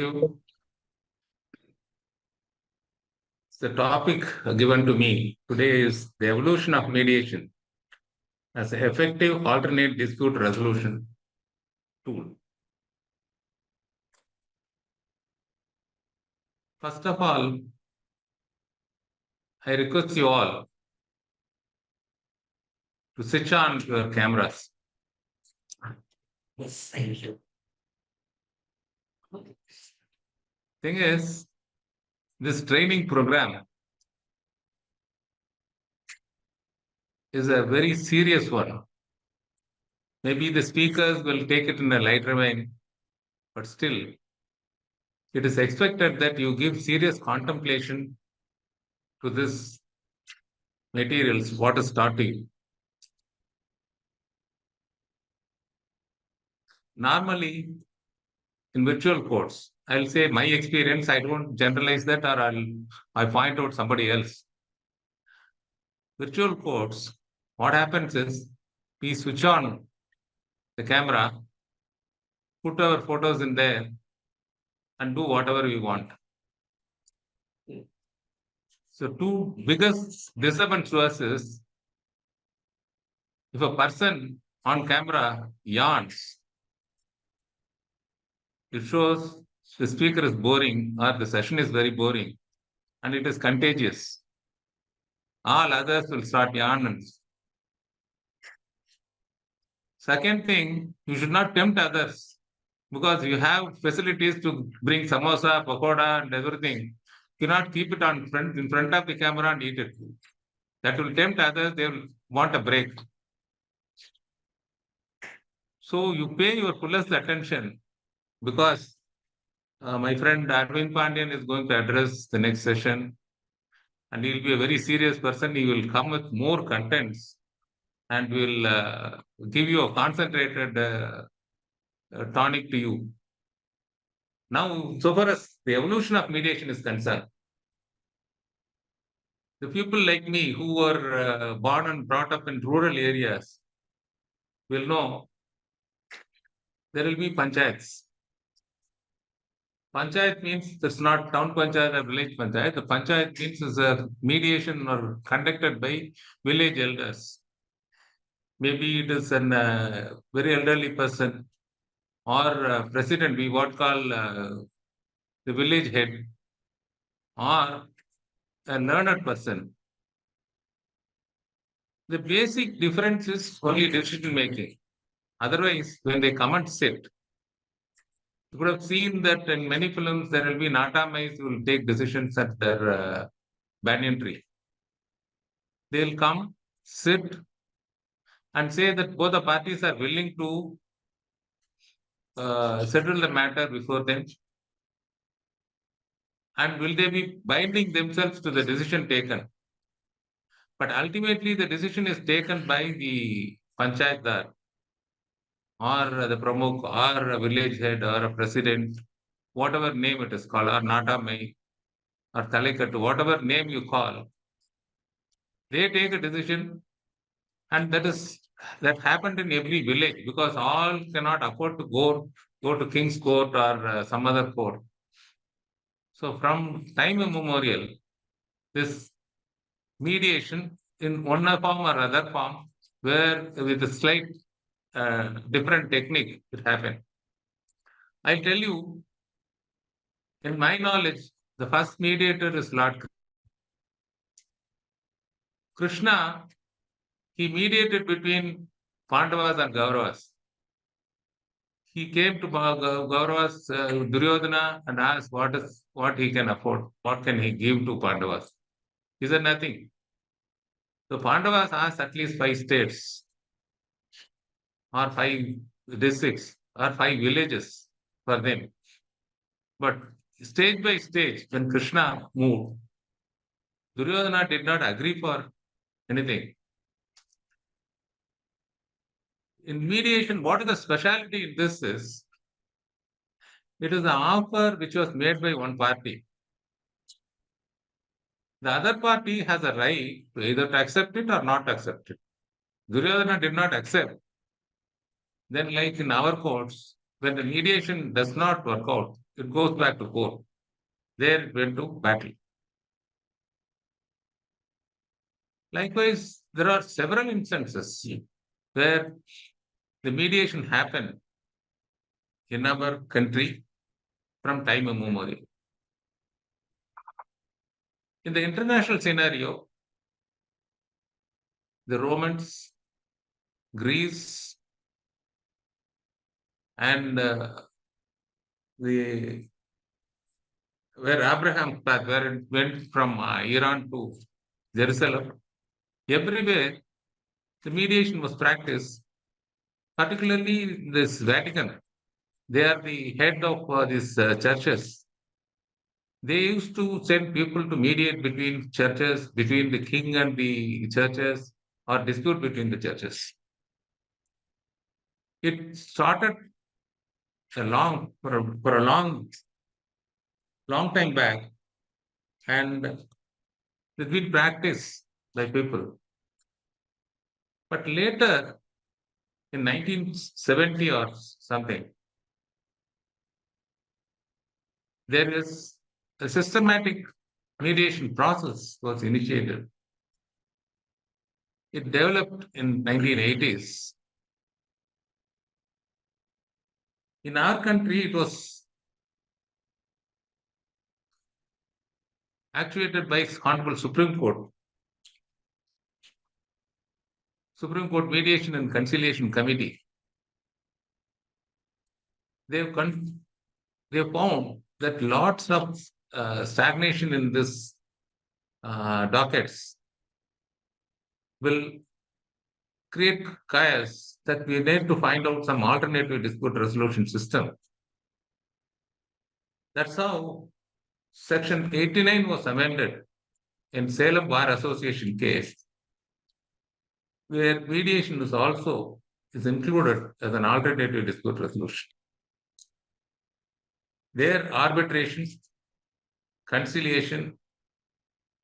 you. The topic given to me today is the evolution of mediation as an effective alternate dispute resolution tool. First of all, I request you all to switch on your cameras. Yes, thank you. Thing is, this training program is a very serious one. Maybe the speakers will take it in a lighter vein, but still, it is expected that you give serious contemplation to this materials, what is taught to you. Normally, in virtual courts, I'll say my experience, I don't generalize that or I point out somebody else. Virtual courts, what happens is we switch on the camera, put our photos in there, and do whatever we want. So two biggest disturbance to us is if a person on camera yawns, it shows the speaker is boring or the session is very boring and it is contagious. All others will start yawning. Second thing, you should not tempt others because you have facilities to bring samosa, pakoda, and everything. You cannot keep it in front of the camera and eat it. That will tempt others. They will want a break. So you pay your fullest attention because my friend Arvind Pandian is going to address the next session, and he will be a very serious person. He will come with more contents and will give you a concentrated tonic to you. Now, so far as the evolution of mediation is concerned, the people like me who were born and brought up in rural areas will know there will be panchayats. Panchayat means it's not town panchayat or village panchayat. The panchayat means is a mediation or conducted by village elders. Maybe it is a very elderly person or president, we what call the village head, or a learned person. The basic difference is only decision making. Otherwise, when they come and sit, you could have seen that in many films there will be Natamais who will take decisions at their banyan tree. They'll come, sit, and say that both the parties are willing to settle the matter before them. And will they be binding themselves to the decision taken? But ultimately, the decision is taken by the panchayatdar or the pramukh or a village head or a president, whatever name it is called, or Natamai or Talekattu, whatever name you call. They take a decision, and that happened in every village because all cannot afford to go to King's Court or some other court. So from time immemorial, this mediation in one form or other form, where with a slight different technique, it happened. I'll tell you, in my knowledge, the first mediator is Lord Krishna. He mediated between Pandavas and Kauravas. He came to Kauravas, Duryodhana, and asked what he can afford, what can he give to Pandavas. He said nothing. So Pandavas asked at least 5 states, or 5 districts, or 5 villages for them. But stage by stage, when Krishna moved, Duryodhana did not agree for anything. In mediation, what is the specialty in this is, it is the offer which was made by one party. The other party has a right to either to accept it or not accept it. Duryodhana did not accept. Then, like in our courts, when the mediation does not work out, it goes back to court. There it went to battle. Likewise, there are several instances where the mediation happened in our country from time immemorial. In the international scenario, the Romans, Greece, and the where Abraham path, where it went from Iran to Jerusalem, everywhere the mediation was practiced, particularly this Vatican. They are the head of these churches. They used to send people to mediate between churches, between the king and the churches, or dispute between the churches. It started for a long time back, and it's been practiced by people. But later, in 1970 or something, there is a systematic mediation process was initiated. It developed in 1980s. In our country, it was actuated by Honorable Supreme Court Mediation and Conciliation Committee. They've they found that lots of stagnation in this dockets will create chaos, that we need to find out some alternative dispute resolution system. That's how Section 89 was amended in Salem Bar Association case, where mediation is included as an alternative dispute resolution. There, arbitration, conciliation,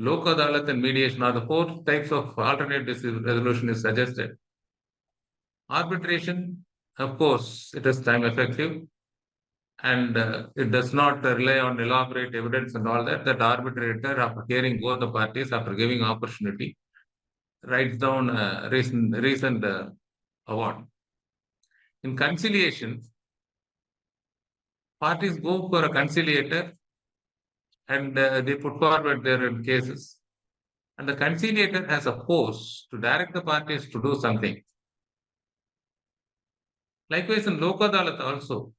Lok Adalat, and mediation are the four types of alternate dispute resolution is suggested. Arbitration, of course, it is time effective, and it does not rely on elaborate evidence and all that. That arbitrator, after hearing both the parties, after giving opportunity, writes down a reasoned award. In conciliation, parties go for a conciliator and they put forward their cases. And the conciliator has a force to direct the parties to do something. Likewise, in Lok Adalat also,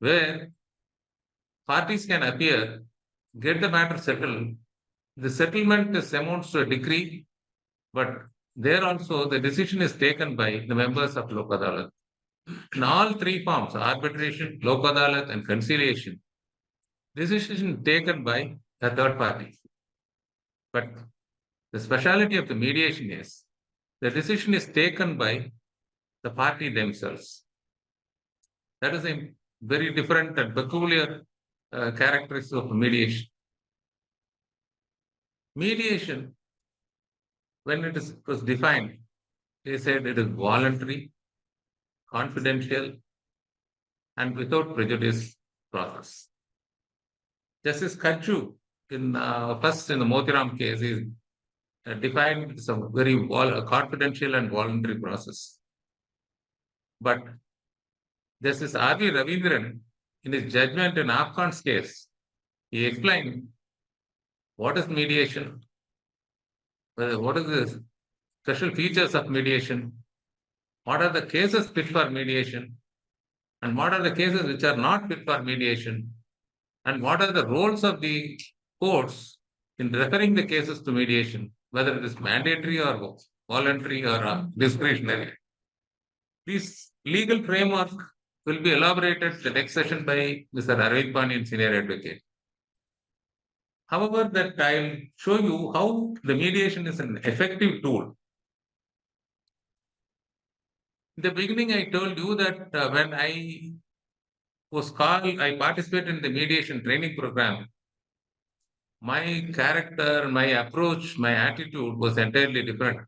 where parties can appear, get the matter settled. The settlement is amounts to a decree, but there also the decision is taken by the members of Lok Adalat. In all three forms, arbitration, Lok Adalat, and conciliation, decision taken by a third party. But the speciality of the mediation is the decision is taken by the party themselves. That is a very different and peculiar characteristics of mediation. Mediation, when was defined, they said it is voluntary, confidential, and without prejudice process. Justice Kachu, first in the Motiram case, is defined some very confidential and voluntary process. But Justice R.V. Ravindran, in his judgment in Afghan's case, he explained what is mediation, what are the special features of mediation, what are the cases fit for mediation, and what are the cases which are not fit for mediation, and what are the roles of the courts in referring the cases to mediation, whether it is mandatory or voluntary or discretionary. This legal framework will be elaborated the next session by Mr. Arvind Pani, senior advocate. However, that I'll show you how the mediation is an effective tool. In the beginning, I told you that when I participated in the mediation training program. My character, my approach, my attitude was entirely different.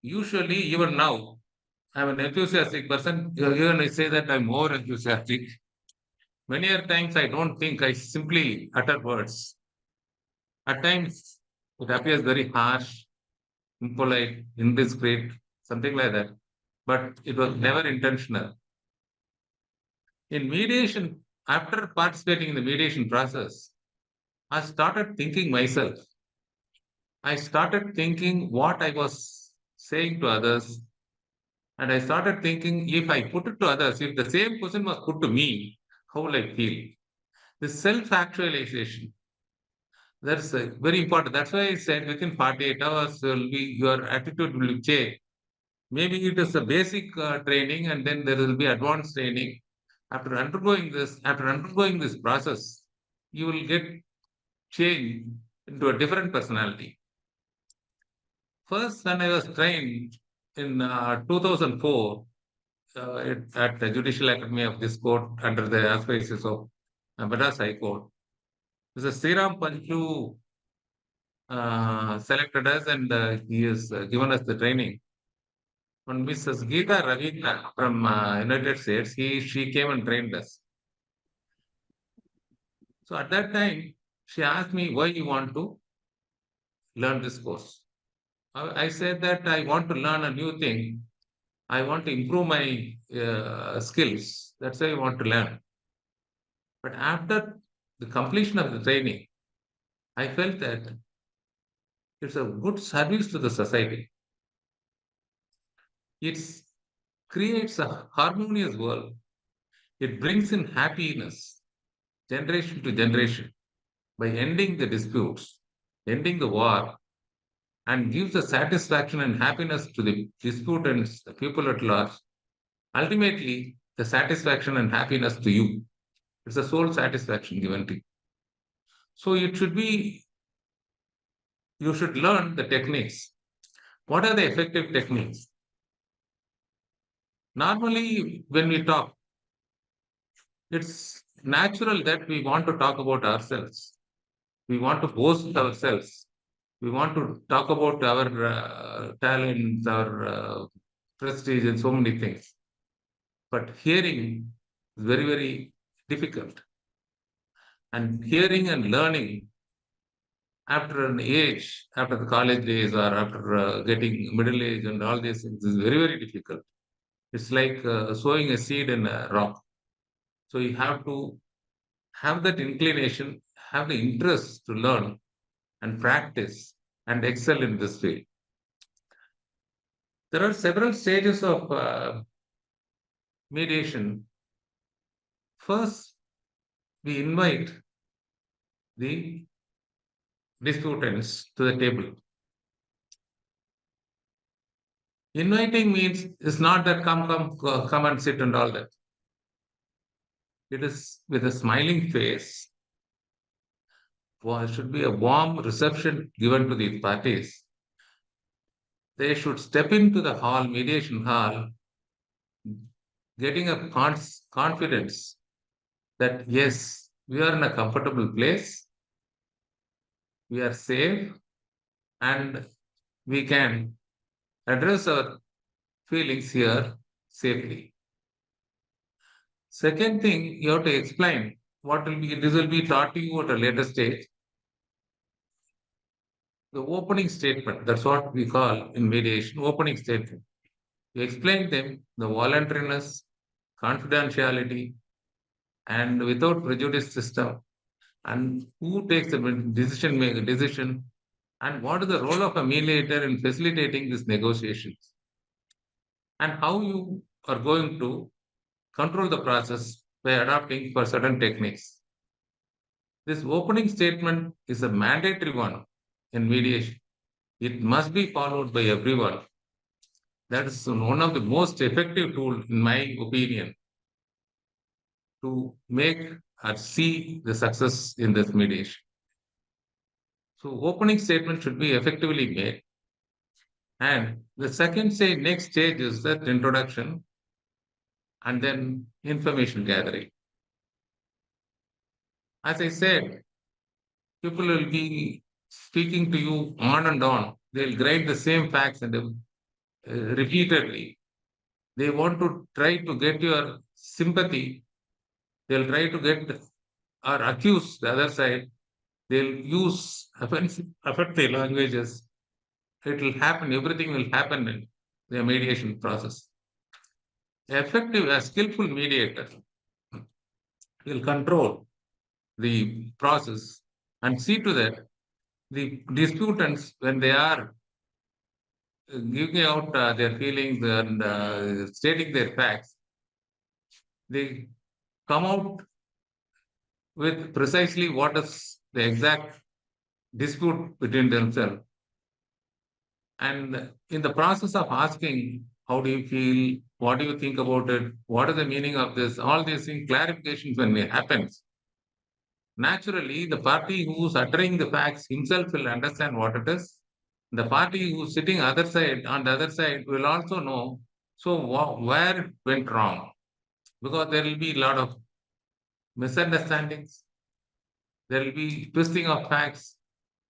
Usually, even now, I'm an enthusiastic person. Even I say that I'm more enthusiastic. Many a times I don't think, I simply utter words. At times it appears very harsh, impolite, indiscreet, something like that. But it was never intentional. In mediation, after participating in the mediation process, I started thinking myself. I started thinking what I was saying to others, and I started thinking if I put it to others, if the same question was put to me, how will I feel? This self actualization, that's very important. That's why I said within 48 hours, will be, your attitude will change. Maybe it is a basic training, and then there will be advanced training. After undergoing this process, you will get changed into a different personality. First, when I was trained in 2004 at the Judicial Academy of this court under the auspices of Madras High Court, Mr. Sriram Panchu selected us, and he has given us the training. And Mrs. Geeta Ravina from United States, she came and trained us. So at that time, she asked me, why you want to learn this course? I said that I want to learn a new thing. I want to improve my skills. That's why I want to learn. But after the completion of the training, I felt that it's a good service to the society. It creates a harmonious world. It brings in happiness generation to generation by ending the disputes, ending the war, and gives the satisfaction and happiness to the disputants, the people at large. Ultimately, the satisfaction and happiness to you. It's a soul satisfaction given to you. So it should be, you should learn the techniques. What are the effective techniques? Normally, when we talk, it's natural that we want to talk about ourselves. We want to boast ourselves. We want to talk about our talents, our prestige, and so many things. But hearing is very, very difficult. And hearing and learning after an age, after the college days or after getting middle age and all these things is very, very difficult. It's like sowing a seed in a rock. So you have to have that inclination, have the interest to learn and practice and excel in this field. There are several stages of mediation. First, we invite the disputants to the table. Inviting means it's not that come and sit and all that. It is with a smiling face. Well, it should be a warm reception given to the parties. They should step into the hall, mediation hall, getting a confidence that yes, we are in a comfortable place, we are safe, and we can address our feelings here safely. Second thing, you have to explain what will be, this will be taught to you at a later stage. The opening statement, that's what we call in mediation, opening statement. You explain them the voluntariness, confidentiality, and without prejudice system, and who takes the decision, and what is the role of a mediator in facilitating these negotiations, and how you are going to control the process by adopting for certain techniques. This opening statement is a mandatory one in mediation. It must be followed by everyone. That is one of the most effective tools, in my opinion, to make or see the success in this mediation. So opening statement should be effectively made. And the next stage is that introduction and then information gathering. As I said, people will be speaking to you on and on. They'll grind the same facts and repeatedly. They want to try to get your sympathy. They'll try to get or accuse the other side. They'll use offensive languages. It will happen. Everything will happen in the mediation process. Effective, a skillful mediator will control the process and see to that the disputants, when they are giving out their feelings and stating their facts, they come out with precisely what is the exact dispute between themselves. And in the process of asking, how do you feel? What do you think about it? What is the meaning of this? All these things, clarifications when it happens. Naturally, the party who's uttering the facts himself will understand what it is. The party who's sitting other side on the other side will also know. So where it went wrong, because there will be a lot of misunderstandings. There will be twisting of facts.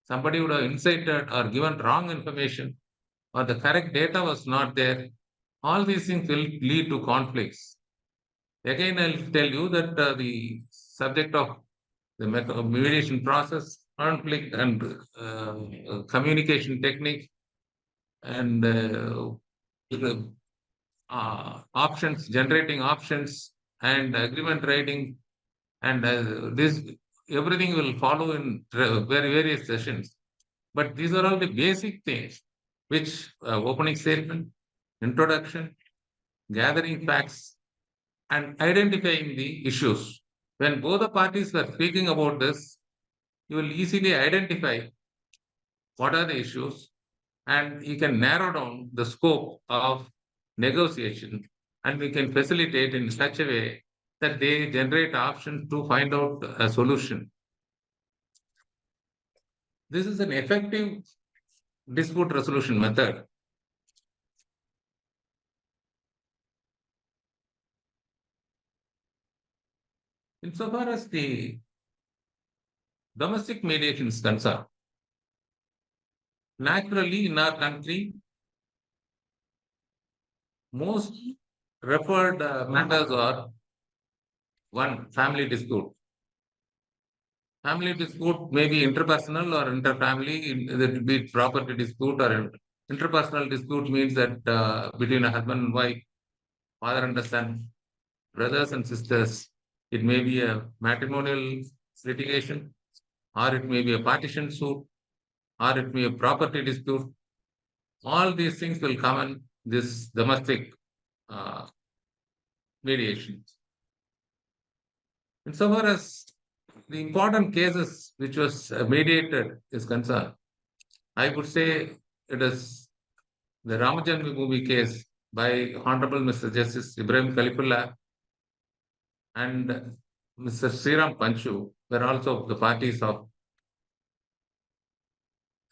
Somebody would have incited or given wrong information, or the correct data was not there. All these things will lead to conflicts. Again, I'll tell you that the subject of the mediation process, conflict, and communication technique, and options, generating options, and agreement writing, and this everything will follow in various sessions. But these are all the basic things, which opening statement, introduction, gathering facts, and identifying the issues. When both the parties were speaking about this, you will easily identify what are the issues, and you can narrow down the scope of negotiation, and we can facilitate in such a way that they generate options to find out a solution. This is an effective dispute resolution method. Insofar as the domestic mediation is concerned, naturally in our country, most referred matters are one, family dispute. Family dispute may be interpersonal or interfamily, that be it property dispute or interpersonal dispute means that between a husband and wife, father and a son, brothers and sisters, it may be a matrimonial litigation, or it may be a partition suit, or it may be a property dispute. All these things will come in this domestic uh, mediation. And so far as the important cases which was mediated is concerned, I would say it is the Ramajanmi movie case by Honorable Mr. Justice Ibrahim Kalipullah and Mr. Sriram Panchu were also the parties of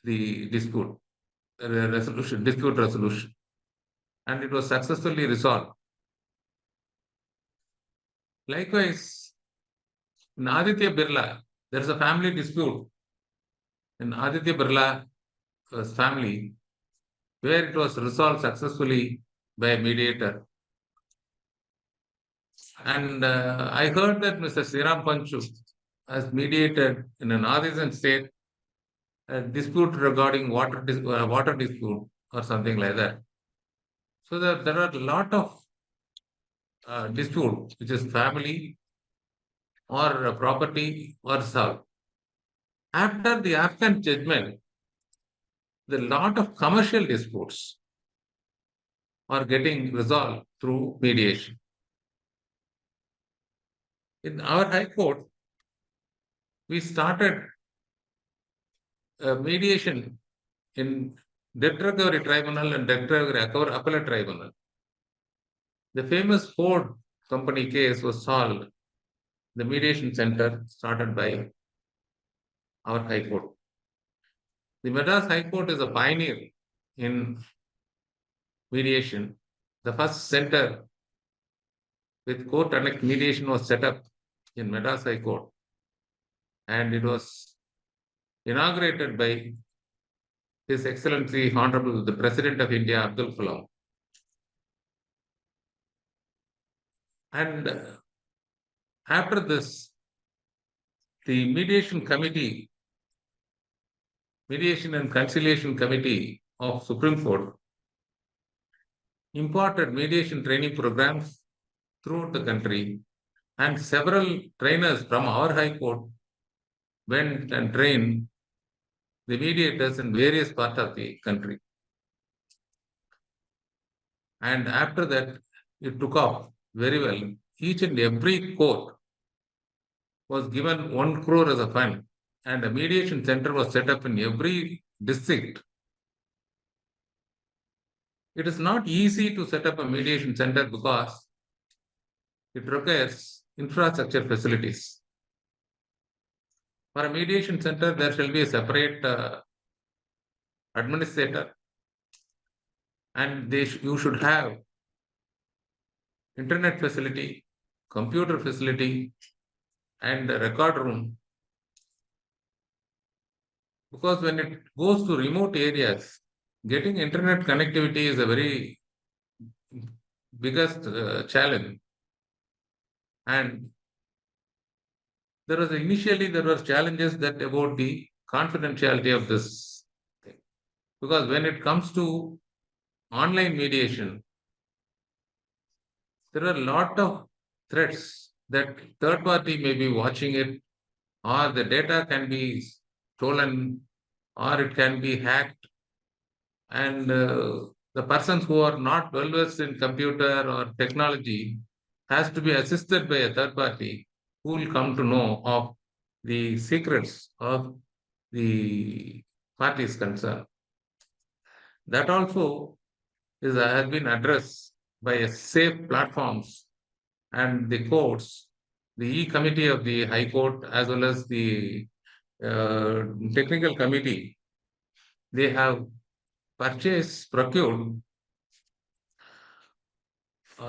the dispute dispute resolution, and it was successfully resolved. Likewise, in Aditya Birla, there is a family dispute in Aditya Birla's family where it was resolved successfully by a mediator. And I heard that Mr. Sriram Panchu has mediated in a northeastern state a dispute regarding water dispute or something like that. So there are a lot of dispute which is family or property or solved. After the Afghan judgment, the lot of commercial disputes are getting resolved through mediation. In our High Court, we started mediation in Debt Recovery Tribunal and Debt Recovery Appellate Tribunal. The famous Ford company case was solved. The mediation center started by our High Court. The Madras High Court is a pioneer in mediation. The first center with court and mediation was set up in Madras High Court, and it was inaugurated by His Excellency Honorable the President of India Abdul Kalam. And After this, the Mediation and Conciliation Committee of Supreme Court imparted mediation training programs throughout the country, and several trainers from our High Court went and trained the mediators in various parts of the country. And after that, it took off very well. Each and every court was given 1 crore as a fund, and a mediation center was set up in every district. It is not easy to set up a mediation center because it requires infrastructure facilities. For a mediation center, there shall be a separate administrator, and you should have internet facility, computer facility, and a record room. Because when it goes to remote areas, getting internet connectivity is a very biggest challenge. And initially there were challenges that about the confidentiality of this thing. Because when it comes to online mediation, there are a lot of threats that third party may be watching it, or the data can be stolen, or it can be hacked. And the persons who are not well versed in computer or technology has to be assisted by a third party who will come to know of the secrets of the parties concerned. That also has been addressed by a safe platforms and the courts, the E-Committee of the High Court as well as the technical committee. They have procured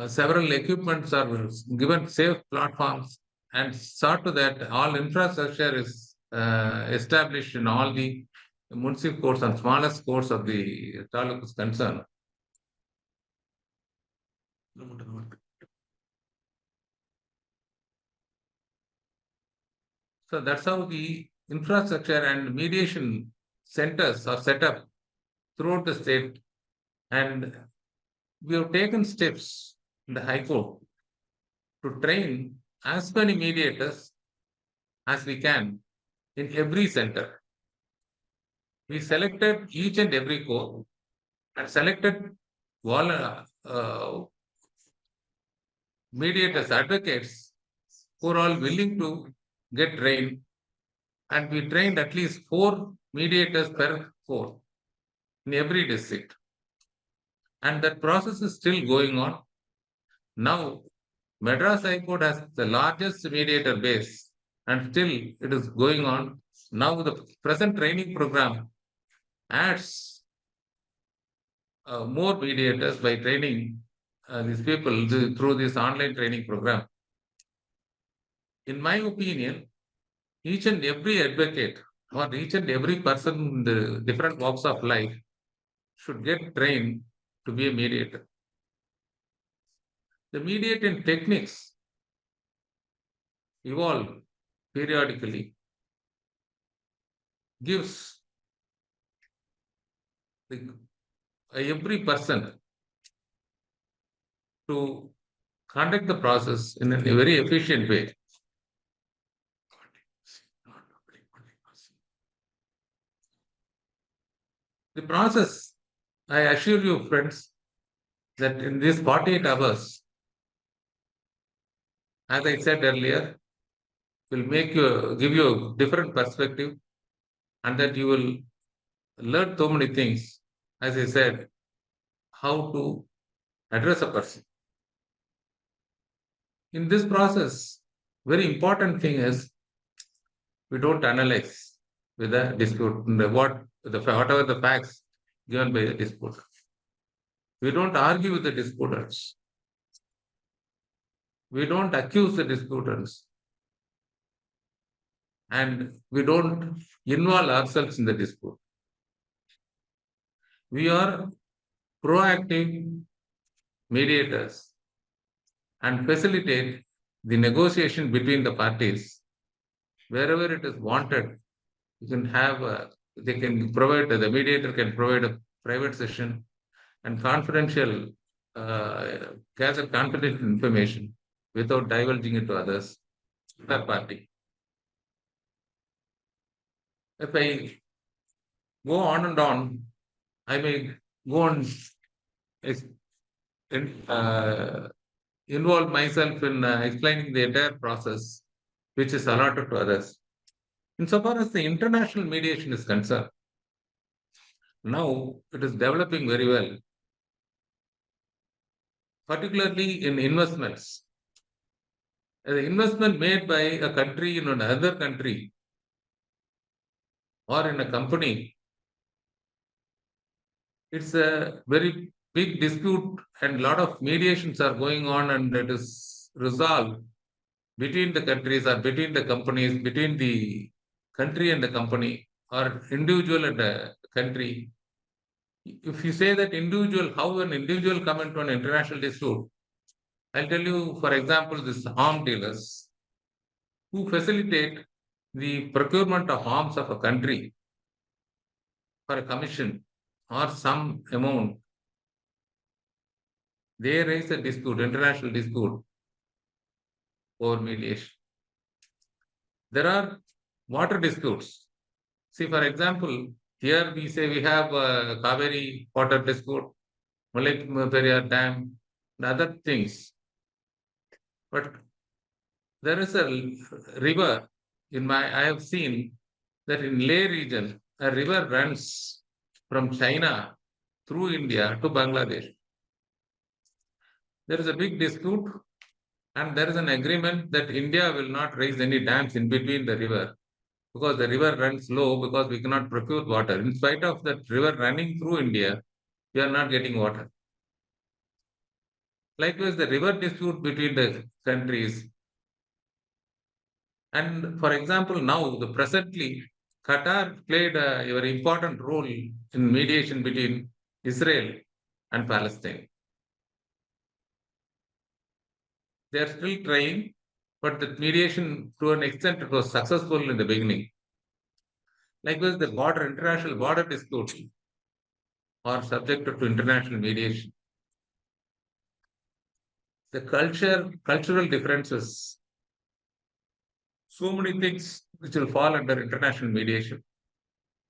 several equipments are given safe platforms, and saw to that all infrastructure is established in all the municipal courts and smallest courts of the talukas concerned. So that's how the infrastructure and mediation centers are set up throughout the state, and we have taken steps in the High Court to train as many mediators as we can in every center. We selected each and every court and selected mediators, advocates who are all willing to get trained, and we trained at least 4 mediators per court in every district. And that process is still going on. Now, Madras High Court has the largest mediator base, and still it is going on. Now, the present training program adds more mediators by training these people through this online training program. In my opinion, each and every advocate or each and every person in the different walks of life should get trained to be a mediator. The mediating techniques evolve periodically, gives every person to conduct the process in a very efficient way. The process, I assure you, friends, that in these 48 hours, as I said earlier, will give you a different perspective, and that you will learn so many things. As I said, how to address a person. In this process, very important thing is we don't analyze with the dispute, whatever the facts given by the disputer. We don't argue with the disputants. We don't accuse the disputants. And we don't involve ourselves in the dispute. We are proactive mediators and facilitate the negotiation between the parties, wherever it is wanted, you can have they can provide the mediator can provide a private session and confidential gather confidential information without divulging it to others, third party. If I go on and on, I may go on ex- involve myself in explaining the entire process, which is allotted to others. Insofar as the international mediation is concerned, now it is developing very well, particularly in investments. The investment made by a country in another country or in a company, it's a very big dispute and a lot of mediations are going on and it is resolved between the countries or between the companies, between the country and the company or individual and the country. If you say that individual, how an individual come into an international dispute, I'll tell you, for example, this arm dealers who facilitate the procurement of arms of a country for a commission or some amount, they raise a dispute, international dispute over mediation. There are water disputes. See, for example, here we say we have a Kaveri water dispute, Malay Periyar Dam, and other things. But there is a river I have seen that in Leh region, a river runs from China through India to Bangladesh. There is a big dispute and there is an agreement that India will not raise any dams in between the river because the river runs low because we cannot procure water. In spite of that river running through India, we are not getting water. Likewise, the river dispute between the countries. And for example, now the presently Qatar played a very important role in mediation between Israel and Palestine. They are still trying, but the mediation to an extent it was successful in the beginning. Likewise, the international border disputes are subjected to international mediation. The cultural differences, so many things which will fall under international mediation.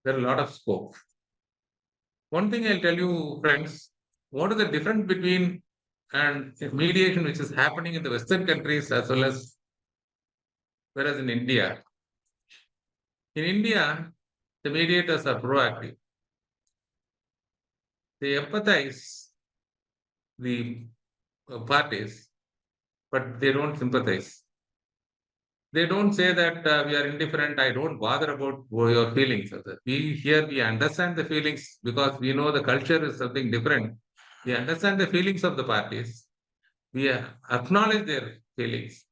There are a lot of scope. One thing I'll tell you, friends, what is the difference between and mediation which is happening in the Western countries as well as whereas in India. In India, the mediators are proactive. They empathize the parties, but they don't sympathize. They don't say that we are indifferent. I don't bother about your feelings. We understand the feelings because we know the culture is something different. We understand the feelings of the parties. We acknowledge their feelings.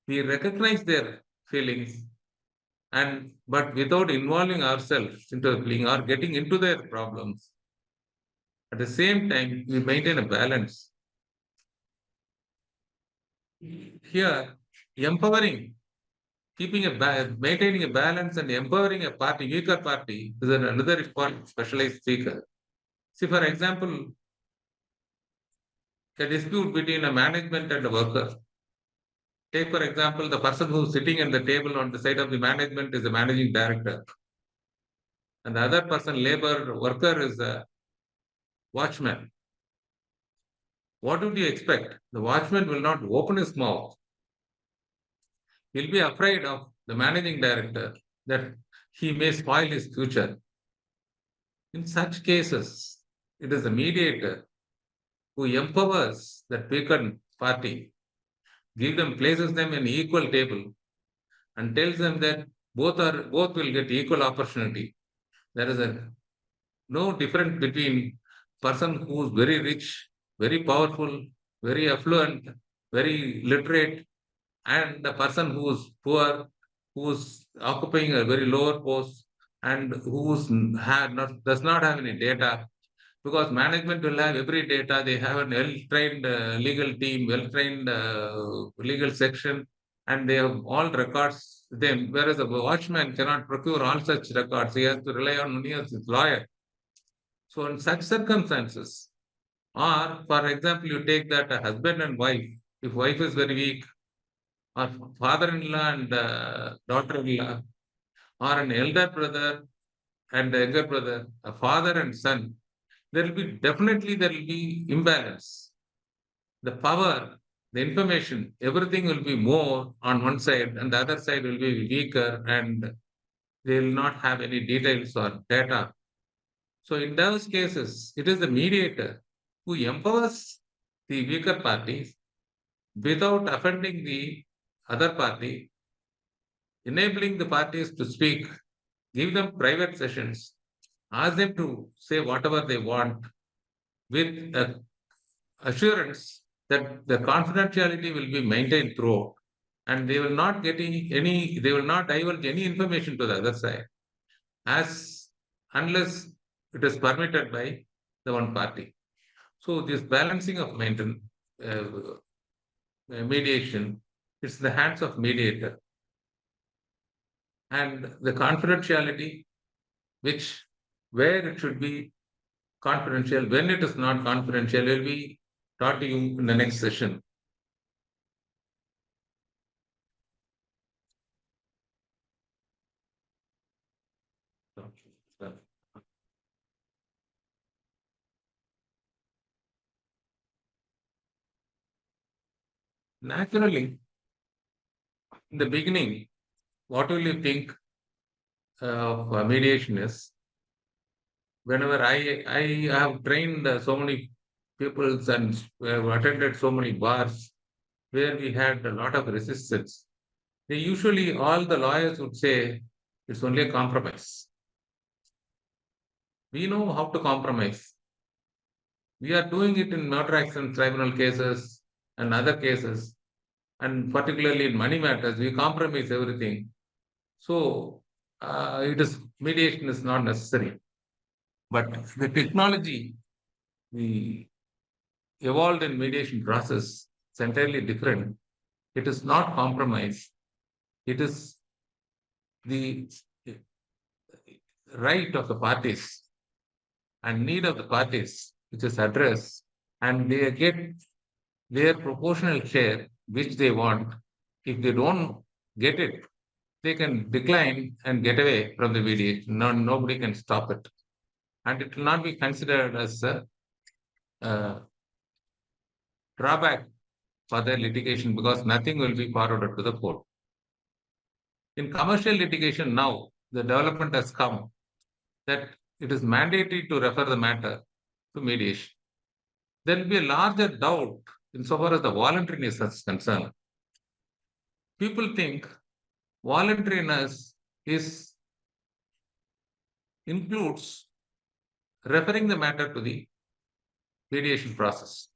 We recognize their feelings, and but without involving ourselves into the feeling or getting into their problems. At the same time, we maintain a balance. Here, empowering maintaining a balance and empowering a weaker party, is another important specialized speaker. See, for example, a dispute between a management and a worker. Take, for example, the person who's sitting at the table on the side of the management is the managing director, and the other person, labor worker, is a watchman. What would you expect? The watchman will not open his mouth. He'll be afraid of the managing director that he may spoil his future. In such cases, it is the mediator who empowers that weakened party, places them in equal table, and tells them that both will get equal opportunity. There is no difference between person who is very rich, very powerful, very affluent, very literate, and the person who is poor, who is occupying a very lower post, and does not have any data, because management will have every data. They have a well-trained legal team, well-trained legal section, and they have all records them. Whereas a watchman cannot procure all such records. He has to rely on only his lawyer. So in such circumstances, or for example, you take that a husband and wife, if wife is very weak, or father-in-law and daughter-in-law, or an elder brother and younger brother, a father and son, there will be imbalance. The power, the information, everything will be more on one side, and the other side will be weaker, and they will not have any details or data. So in those cases, it is the mediator who empowers the weaker parties without offending the other party, enabling the parties to speak, give them private sessions, ask them to say whatever they want with assurance that the confidentiality will be maintained throughout, and they will not get they will not divulge any information to the other side as unless it is permitted by the one party. So this balancing of uh, mediation, it's the hands of mediator, and the confidentiality, which where it should be confidential, when it is not confidential, will be taught to you in the next session. Naturally, in the beginning, what will you think of mediation is? Whenever I have trained so many people and have attended so many bars where we had a lot of resistance, they usually all the lawyers would say it's only a compromise. We know how to compromise. We are doing it in motor accident tribunal cases and other cases, and particularly in money matters, we compromise everything. So it is mediation is not necessary. But the technology we evolved in mediation process is entirely different. It is not compromise. It is the right of the parties and need of the parties which is addressed, and they get their proportional share which they want. If they don't get it, they can decline and get away from the mediation. No, nobody can stop it. And it will not be considered as a uh, drawback for their litigation because nothing will be forwarded to the court. In commercial litigation now, the development has come that it is mandatory to refer the matter to mediation. There will be a larger doubt insofar as the voluntariness is concerned. People think voluntariness is includes referring the matter to the mediation process.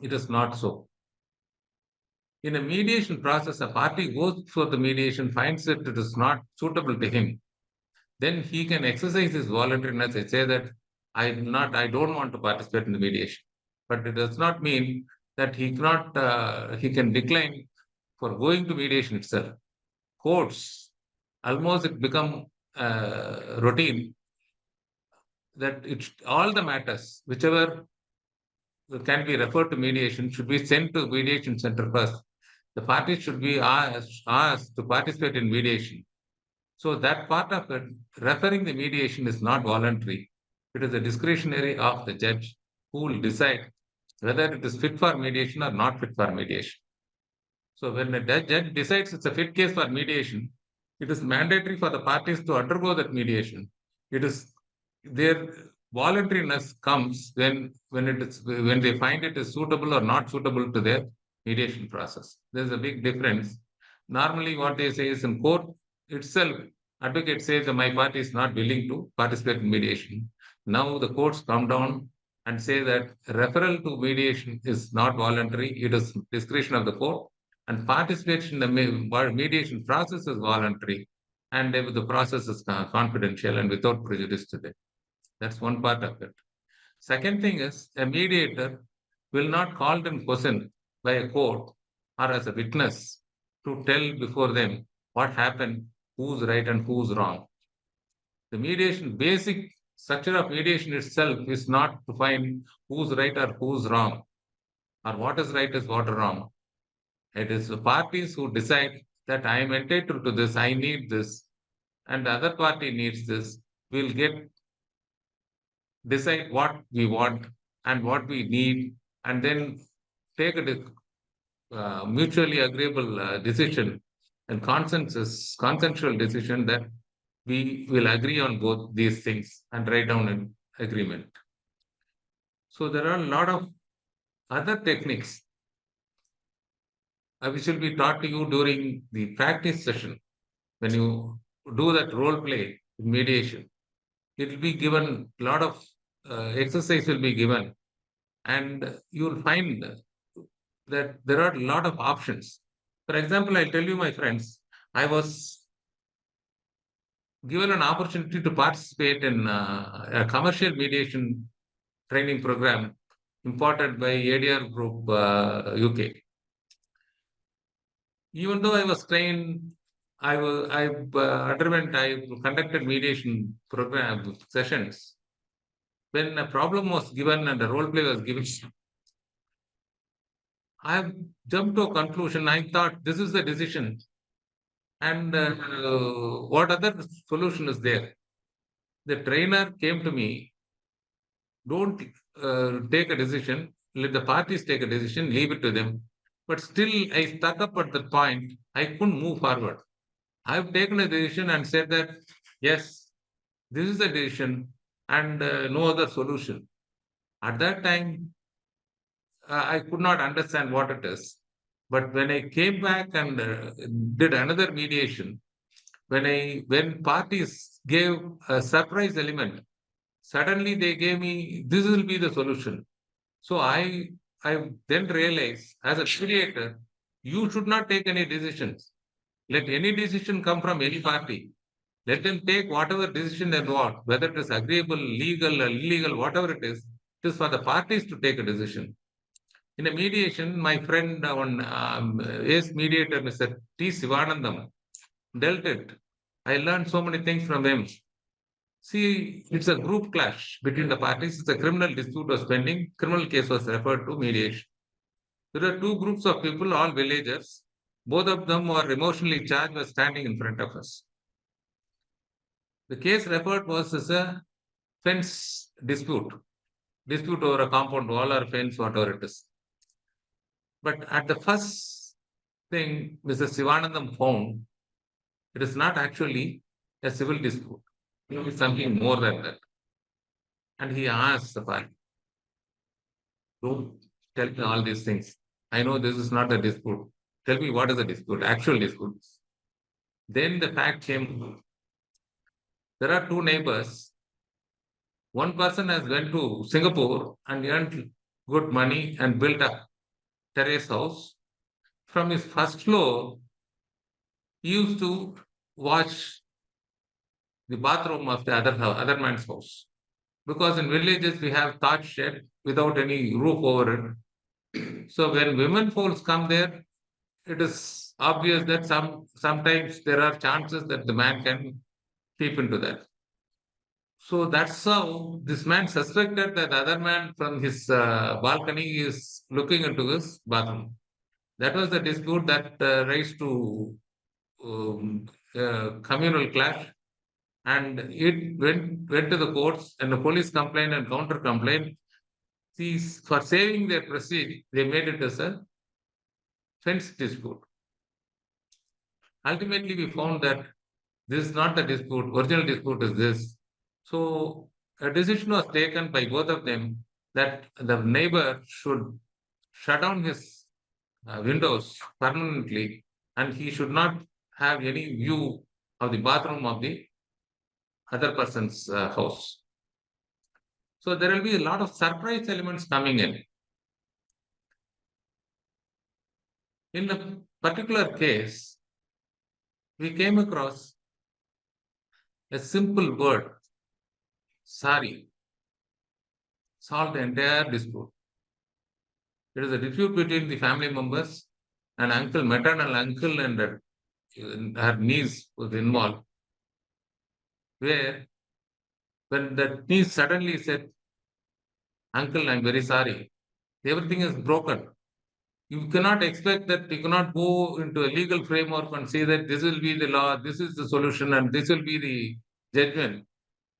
It is not so. In a mediation process, a party goes for the mediation, finds that it is not suitable to him, then he can exercise his voluntariness and say that I don't want to participate in the mediation. But it does not mean that he can decline for going to mediation itself. Courts, almost it become routine that all the matters, whichever can be referred to mediation, should be sent to mediation center first. The parties should be asked to participate in mediation. So that part of it, referring the mediation is not voluntary. It is a discretionary of the judge who will decide whether it is fit for mediation or not fit for mediation. So when the judge decides it's a fit case for mediation, it is mandatory for the parties to undergo that mediation. It is their voluntariness comes when they find it is suitable or not suitable to their mediation process. There's a big difference. Normally, what they say is in court itself, advocate says that my party is not willing to participate in mediation. Now the courts come down and say that referral to mediation is not voluntary, it is discretion of the court, and participation in the mediation process is voluntary, and the process is confidential and without prejudice to them. That's one part of it. Second thing is a mediator will not called in question by a court or as a witness to tell before them what happened, who's right and who's wrong. The mediation, basic structure of mediation itself is not to find who's right or who's wrong, or what is right is what is wrong. It is the parties who decide that I am entitled to this, I need this, and the other party needs this. We'll get decide what we want and what we need, and then take a mutually agreeable decision and consensual decision that we will agree on both these things and write down an agreement. So there are a lot of other techniques which will be taught to you during the practice session when you do that role play in mediation. It will be given a lot of exercise will be given, and you'll find that there are a lot of options. For example, I'll tell you, my friends, I was given an opportunity to participate in a commercial mediation training program imparted by ADR Group UK. Even though I was trained, I conducted mediation program sessions. When a problem was given and a role play was given, I jumped to a conclusion. I thought this is the decision, and what other solution is there? The trainer came to me, don't take a decision, let the parties take a decision, leave it to them. But still, I stuck up at that point. I couldn't move forward. I've taken a decision and said that, yes, this is the decision and no other solution. At that time, I could not understand what it is. But when I came back and did another mediation, when parties gave a surprise element, suddenly they gave me this will be the solution. So I then realized as a mediator, you should not take any decisions. Let any decision come from any party. Let them take whatever decision they want, whether it is agreeable, legal, or illegal, whatever it is for the parties to take a decision. In a mediation, my friend, one ace mediator, Mr. T. Sivanandam, dealt it. I learned so many things from him. See, it's a group clash between the parties. It's a criminal dispute was pending. Criminal case was referred to mediation. There are two groups of people, all villagers. Both of them were emotionally charged, were standing in front of us. The case referred was as a fence dispute over a compound wall or fence, whatever it is. But at the first thing, Mr. Sivanandam found it is not actually a civil dispute. It is something more than that. And he asked the party, don't tell me all these things. I know this is not a dispute. Tell me what is the dispute, actual dispute. Then the fact came, there are two neighbors. One person has went to Singapore and earned good money and built a terrace house. From his first floor, he used to watch the bathroom of the other man's house. Because in villages we have thatch shed without any roof over it. So when women folks come there, it is obvious that sometimes there are chances that the man can peep into that. So that's how this man suspected that the other man from his balcony is looking into his bathroom. That was the dispute that raised to communal clash, and it went to the courts, and the police complained and counter complained. See, for saving their prestige, they made it as a fence dispute. Ultimately, we found that this is not the dispute. Original dispute is this. So a decision was taken by both of them that the neighbor should shut down his windows permanently, and he should not have any view of the bathroom of the other person's house. So there will be a lot of surprise elements coming in. In a particular case, we came across a simple word, sorry. solve the entire dispute. It is a dispute between the family members, an uncle, maternal uncle, and her niece was involved, where when the niece suddenly said, "Uncle, I'm very sorry. Everything is broken." You cannot expect that you cannot go into a legal framework and say that this will be the law, this is the solution, and this will be the judgment.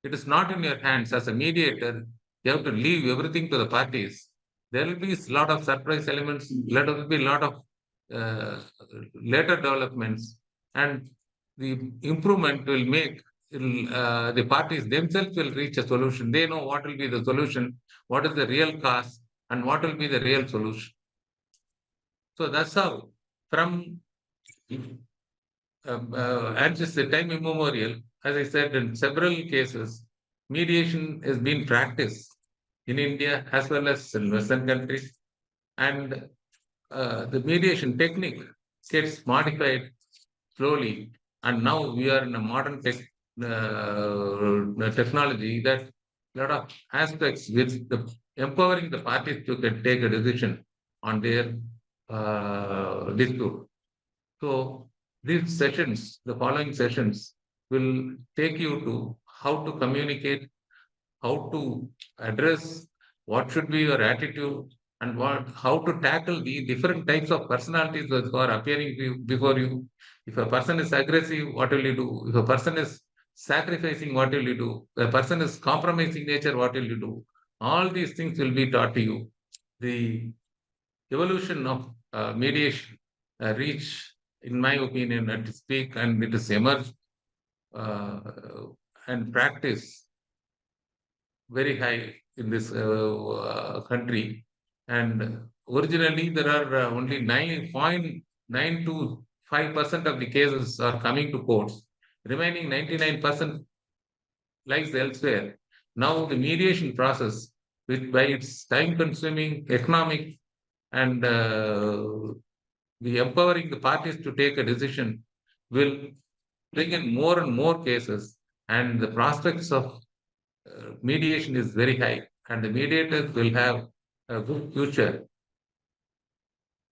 It is not in your hands. As a mediator, you have to leave everything to the parties. There will be a lot of surprise elements, there will be a lot of uh, later developments, and the improvement will make the parties themselves will reach a solution. They know what will be the solution, what is the real cause, and what will be the real solution. So that's how, from and just the time immemorial, as I said, in several cases, mediation has been practiced in India as well as in Western countries. And the mediation technique gets modified slowly. And now we are in a modern technology that a lot of aspects with the empowering the parties to take a decision on their dispute. So these sessions, the following sessions, will take you to how to communicate, how to address, what should be your attitude, and how to tackle the different types of personalities that are appearing before you. If a person is aggressive, what will you do? If a person is sacrificing, what will you do? If a person is compromising nature, what will you do? All these things will be taught to you. The evolution of mediation reach, in my opinion, at its peak, and it is emerged uh, and practice very high in this country. And originally, there are only 9.9 to 5% of the cases are coming to courts. Remaining 99% lies elsewhere. Now, the mediation process, which by its time-consuming, economic, and the empowering the parties to take a decision, will bring in more and more cases, and the prospects of mediation is very high, and the mediators will have a good future.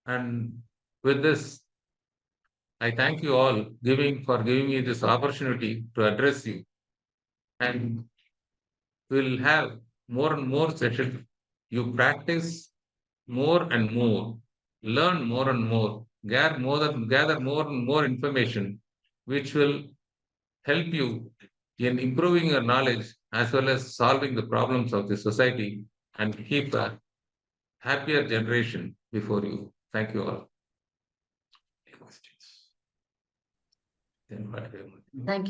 And with this, I thank you all for giving me this opportunity to address you, and we'll have more and more sessions. You practice more and more, learn more and more, gather more and more information, which will help you in improving your knowledge as well as solving the problems of the society, and keep a happier generation before you. Thank you all. Thank